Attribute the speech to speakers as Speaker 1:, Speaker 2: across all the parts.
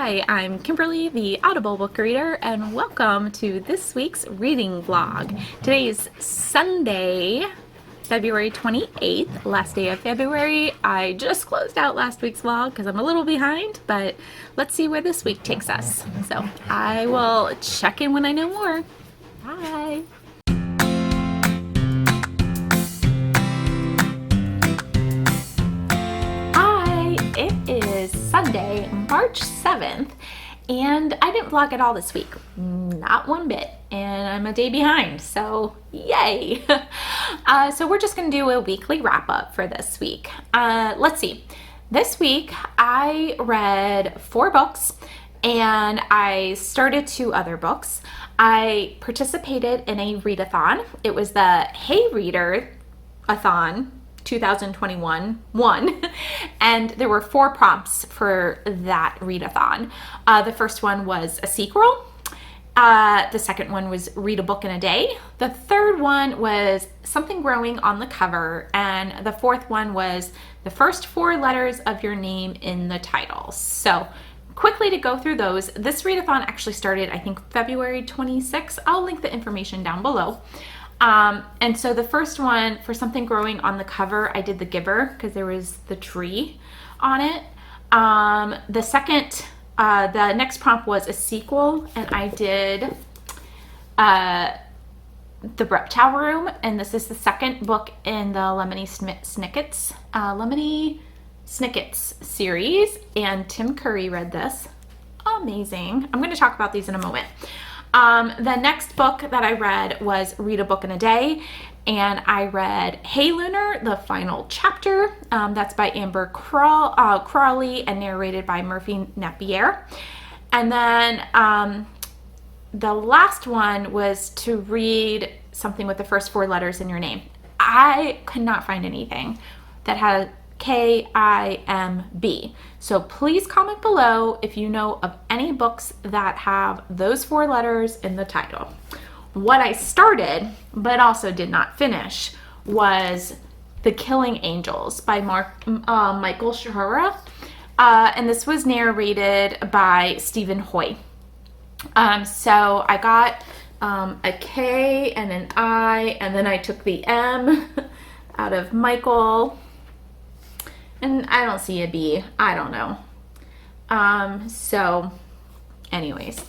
Speaker 1: Hi, I'm Kimberly, the Audible book reader, and welcome to this week's reading vlog. Today is Sunday, February 28th, last day of February. I just closed out last week's vlog because I'm a little behind, but let's see where this week takes us. So I will check in when I know more. Bye. It is Sunday, March 7th, and I didn't vlog at all this week. Not one bit. And I'm a day behind, so yay! So we're just going to do a weekly wrap-up for this week. Let's see. This week, I read 4 books, and I started 2 other books. I participated in a read-athon. It was the Hey Reader-athon 2021 one, and there were 4 prompts for that read-athon. The first one was a sequel. The second one was read a book in a day. The third one was something growing on the cover, and the fourth one was the first 4 letters of your name in the title. So quickly to go through those, this read-athon actually started, I think, February 26th. I'll link the information down below. And so the first one, for something growing on the cover, I did The Giver because there was the tree on it. The second, the next prompt was a sequel, and I did The Reptile Room, and this is the second book in the Lemony Snickets series, and Tim Curry read this. Amazing. I'm going to talk about these in a moment. The next book that I read was Read a Book in a Day, and I read Hey Lunar, the final chapter. That's by Amber Crawley and narrated by Merphy Napier. And then the last one was to read something with the first 4 letters in your name. I could not find anything that had K-I-M-B. So please comment below if you know of any books that have those 4 letters in the title. What I started, but also did not finish, was The Killing Angels by Michael Shaara. And this was narrated by Stephen Hoye. So I got a K and an I, and then I took the M out of Michael. And I don't see a B. I don't know. So anyways.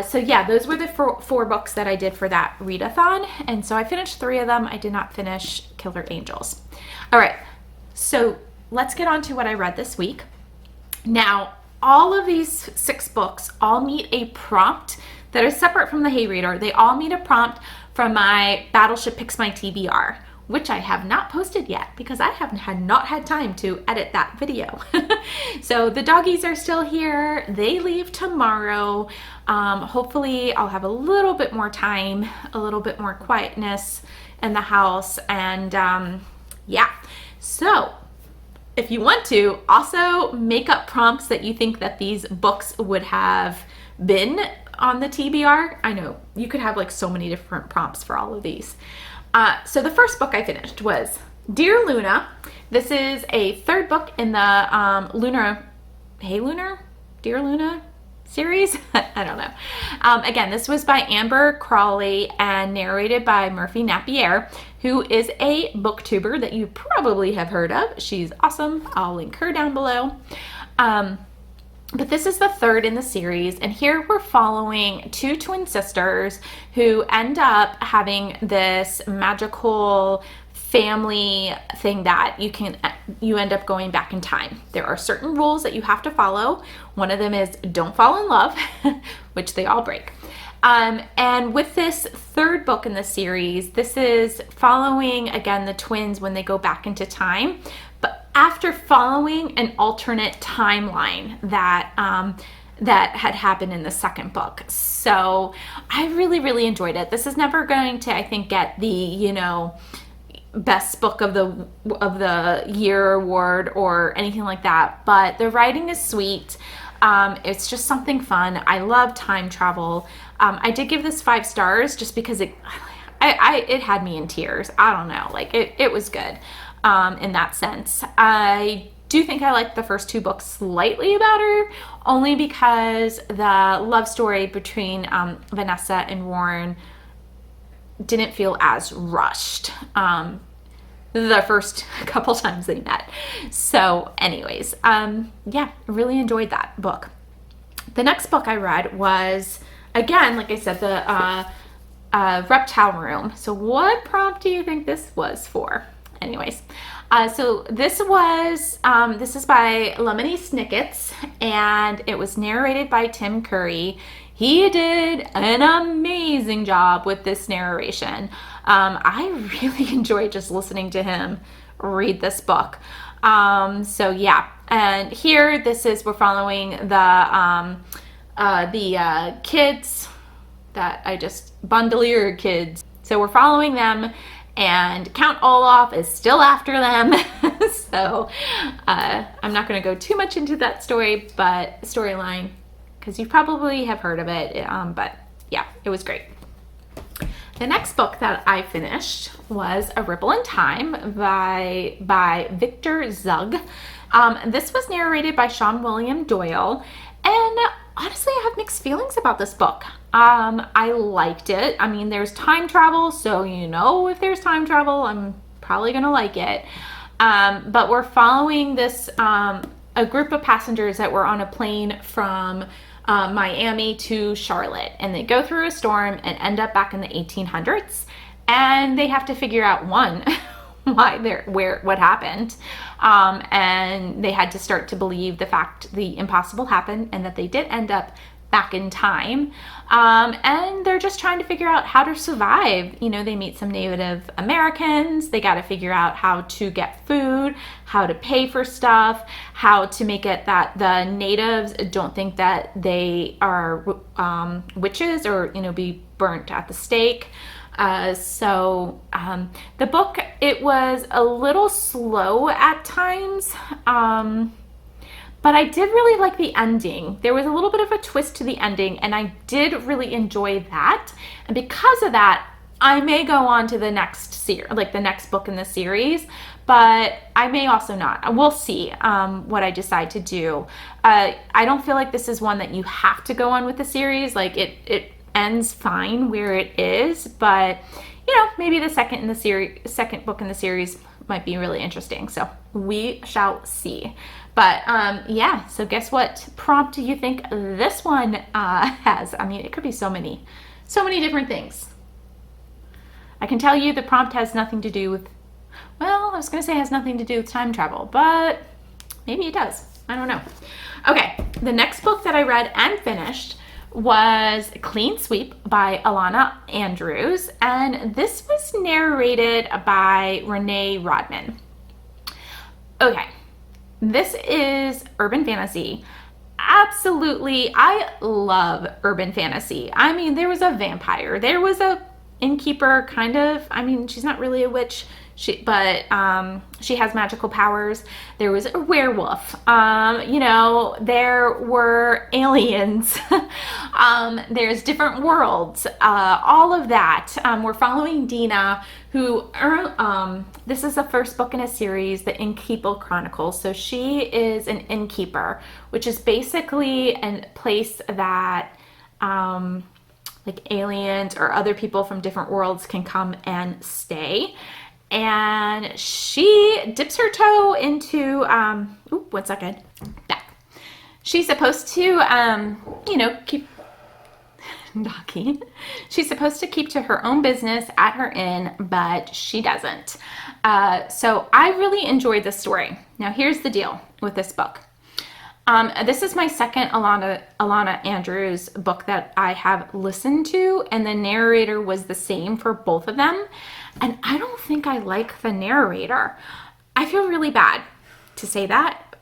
Speaker 1: So yeah, those were the 4 books that I did for that read-athon. And so I finished 3 of them. I did not finish Killer Angels. All right. So let's get on to what I read this week. Now, all of these 6 books all meet a prompt that is separate from the Hey Reader. They all meet a prompt from my Battleship Picks My TBR, which I have not posted yet because I have not had time to edit that video. So the doggies are still here. They leave tomorrow. Hopefully I'll have a little bit more time, a little bit more quietness in the house. And yeah, so if you want to, also make up prompts that you think that these books would have been on the TBR. I know you could have like so many different prompts for all of these. So the first book I finished was Dear Luna. This is a 3rd book in the Dear Luna series. I don't know. Again, this was by Amber Crawley and narrated by Merphy Napier, who is a booktuber that you probably have heard of. She's awesome. I'll link her down below. But this is the 3rd in the series, and here we're following 2 twin sisters who end up having this magical family thing that you end up going back in time. There are certain rules that you have to follow. One of them is don't fall in love, which they all break. And with this 3rd book in the series, this is following, again, the twins when they go back into time, but after following an alternate timeline that that had happened in the 2nd book. So I really enjoyed it. This is never going to, I think, get the, best book of the year award or anything like that, but the writing is sweet. It's just something fun. I love time travel. I did give this 5 stars just because it had me in tears. I don't know, like it was good in that sense. I do think I like the first 2 books slightly better, only because the love story between Vanessa and Warren didn't feel as rushed the first couple times they met. So anyways, yeah, really enjoyed that book. The next book I read was, again, like I said, the Reptile Room. So what prompt do you think this was for? Anyways, so this is by Lemony Snickets, and it was narrated by Tim Curry. He did an amazing job with this narration. I really enjoyed just listening to him read this book. So yeah, and here we're following the kids that Bandolier kids. So we're following them, and Count Olaf is still after them. So I'm not going to go too much into that storyline, because you probably have heard of it. But yeah, it was great. The next book that I finished was A Ripple in Time by Victor Zugg. This was narrated by Sean William Doyle, and honestly, I have mixed feelings about this book. I liked it. I mean, there's time travel, so if there's time travel, I'm probably gonna like it. But we're following a group of passengers that were on a plane from Miami to Charlotte, and they go through a storm and end up back in the 1800s, and they have to figure out what happened, and they had to start to believe the impossible happened, and that they did end up back in time, and they're just trying to figure out how to survive. They meet some Native Americans. They got to figure out how to get food, how to pay for stuff, how to make it that the natives don't think that they are witches, or be burnt at the stake. So the book, it was a little slow at times, but I did really like the ending. There was a little bit of a twist to the ending, and I did really enjoy that. And because of that, I may go on to the next the next book in the series, but I may also not. We'll see what I decide to do. I don't feel like this is one that you have to go on with the series. Like it ends fine where it is, but maybe the second book in the series might be really interesting. So we shall see. But yeah, so guess what prompt do you think this one has? I mean, it could be so many different things. I can tell you the prompt has nothing to do with, I was going to say it has nothing to do with time travel, but maybe it does. I don't know. Okay, the next book that I read and finished was Clean Sweep by Ilona Andrews, and this was narrated by Renee Raudman. Okay, this is urban fantasy. Absolutely, I love urban fantasy. I mean, there was a vampire, there was a innkeeper, kind of. I mean, she's not really a witch, but she has magical powers. There was a werewolf. There were aliens. There's different worlds. All of that. We're following Dina, who this is the first book in a series, the Innkeeper Chronicles. So she is an innkeeper, which is basically a place that like aliens or other people from different worlds can come and stay. And she dips her toe into, one second, back. She's supposed to, keep knocking. She's supposed to keep to her own business at her inn, but she doesn't. So I really enjoyed this story. Now here's the deal with this book. This is my second Ilona Andrews book that I have listened to, and the narrator was the same for both of them. And I don't think I like the narrator. I feel really bad to say that,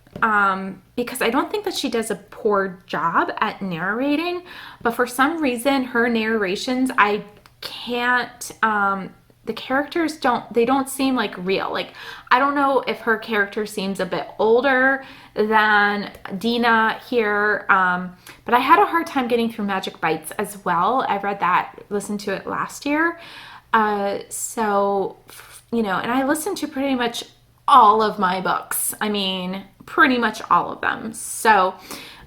Speaker 1: because I don't think that she does a poor job at narrating, but for some reason her narrations, I can't, the characters don't seem like real. Like, I don't know if her character seems a bit older than Dina here, but I had a hard time getting through Magic Bites as well. I read that, listened to it last year. And I listened to pretty much all of my books. I mean, pretty much all of them. So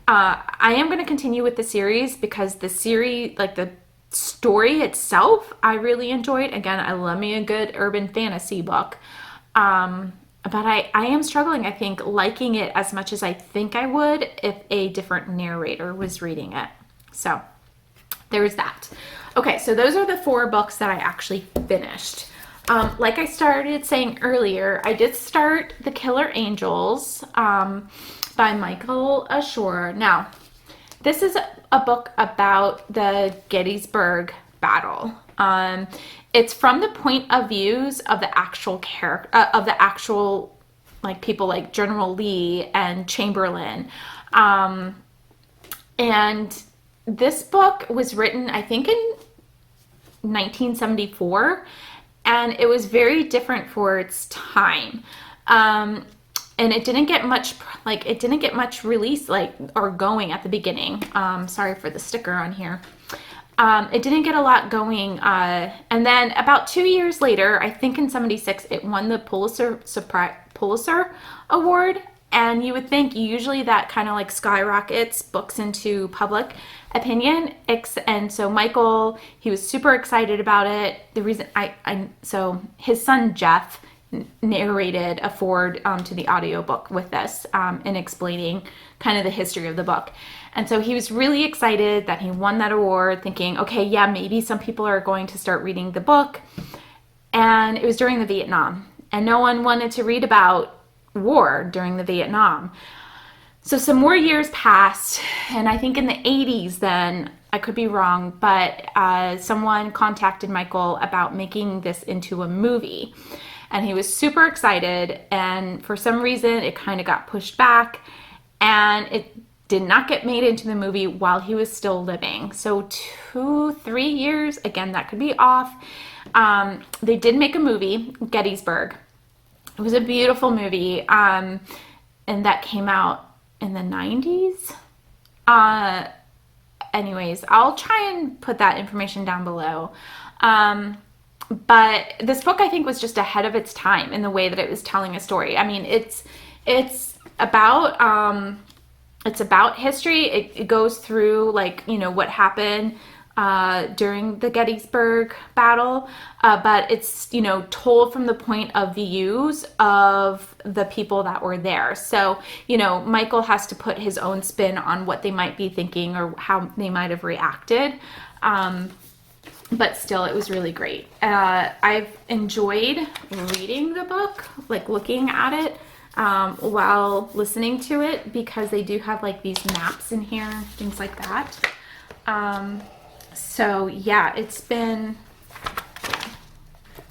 Speaker 1: I am going to continue with the series because the series, like the story itself, I really enjoyed. Again, I love me a good urban fantasy book. But I am struggling, I think, liking it as much as I think I would if a different narrator was reading it. So there's that. Okay, so those are the 4 books that I actually finished. Like I started saying earlier, I did start The Killer Angels by Michael Ashore. Now, this is a book about the Gettysburg battle. It's from the point of views of the actual like people like General Lee and Chamberlain. And this book was written, I think, in 1974, and it was very different for its time. And it didn't get much release or going at the beginning. Sorry for the sticker on here. It didn't get a lot going. And then about 2 years later, I think in 76, it won the Pulitzer Award. And you would think usually that kind of like skyrockets books into public opinion. And so Michael, he was super excited about it. The reason so his son Jeff narrated a forward to the audiobook with this and explaining kind of the history of the book. And so he was really excited that he won that award, thinking, okay, yeah, maybe some people are going to start reading the book. And it was during the Vietnam, and no one wanted to read about war during the Vietnam. So some more years passed, and I think in the 80s then, I could be wrong, but someone contacted Michael about making this into a movie. And he was super excited, and for some reason it kind of got pushed back, and it did not get made into the movie while he was still living. So 2-3 years, again, that could be off. They did make a movie, Gettysburg. It was a beautiful movie, and that came out in the 90s. Anyways, I'll try and put that information down below. But this book, I think, was just ahead of its time in the way that it was telling a story. I mean, it's about history. It goes through, like, you know, what happened during the Gettysburg battle, but it's, you know, told from the point of views of the people that were there. So, you know, Michael has to put his own spin on what they might be thinking or how they might have reacted. But still, it was really great. I've enjoyed reading the book, like looking at it while listening to it, because they do have like these maps in here, things like that. So yeah, it's been,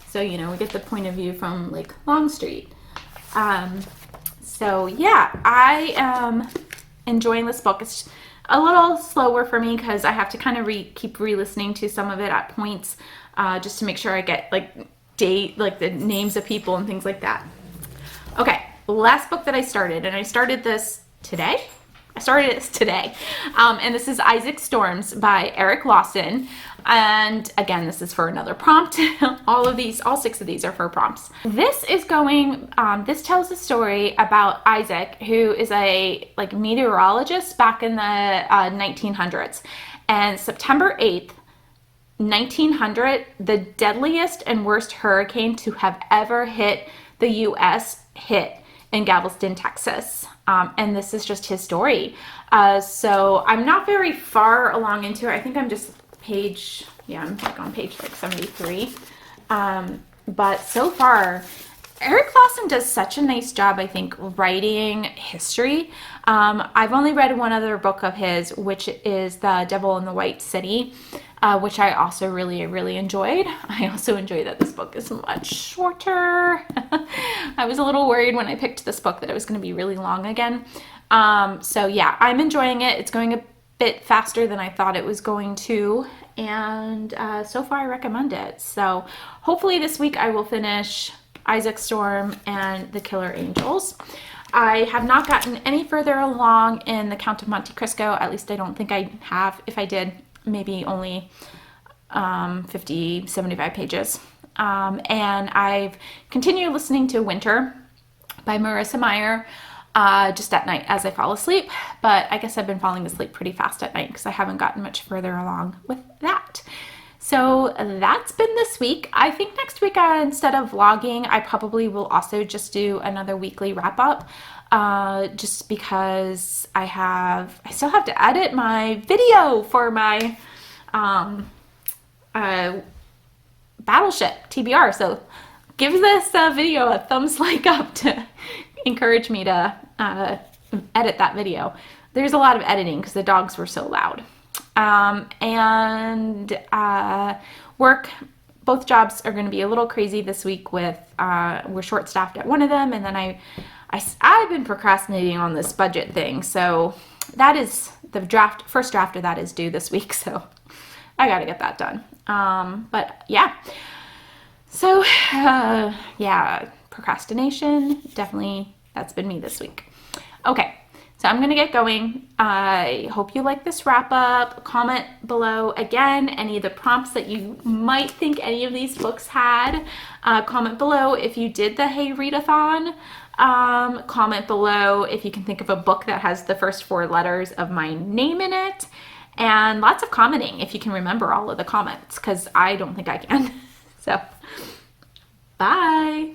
Speaker 1: so, you know, we get the point of view from like Longstreet. So yeah, I am enjoying this book. It's a little slower for me because I have to kind of keep re-listening to some of it at points, just to make sure I get like the names of people and things like that. Okay, last book that I started, and I started this today. And this is Isaac Storms by Erik Lawson. And again, this is for another prompt. All 6 of these are for prompts. This tells a story about Isaac, who is a meteorologist back in the 1900s. And September 8th, 1900, the deadliest and worst hurricane to have ever hit the U.S. hit in Galveston, Texas. And this is just his story. So I'm not very far along into it. I think I'm just I'm on page 73. But so far, Erik Lawson does such a nice job, I think, writing history. I've only read one other book of his, which is The Devil in the White City, which I also really, really enjoyed. I also enjoy that this book is much shorter. I was a little worried when I picked this book that it was going to be really long again. So yeah, I'm enjoying it. It's going a bit faster than I thought it was going to, and so far I recommend it. So hopefully this week I will finish Isaac Storm and The Killer Angels. I have not gotten any further along in The Count of Monte Cristo. At least I don't think I have. If I did, maybe only 50, 75 pages. And I've continued listening to Winter by Marissa Meyer. just at night as I fall asleep. But I guess I've been falling asleep pretty fast at night because I haven't gotten much further along with that. So that's been this week. I think next week, instead of vlogging, I probably will also just do another weekly wrap up, just because I still have to edit my video for my Battleship TBR. So give this video a thumbs like up to encourage me to edit that video. There's a lot of editing because the dogs were so loud. Work, both jobs are going to be a little crazy this week with, we're short staffed at one of them. And then I've been procrastinating on this budget thing. So that is the first draft of that is due this week. So I got to get that done. But yeah, so, yeah, procrastination, definitely that's been me this week. Okay. So I'm going to get going. I hope you like this wrap up. Comment below again any of the prompts that you might think any of these books had. Comment below if you did the Hey Read-athon. Comment below if you can think of a book that has the first 4 letters of my name in it. And lots of commenting if you can remember all of the comments, because I don't think I can. So, bye.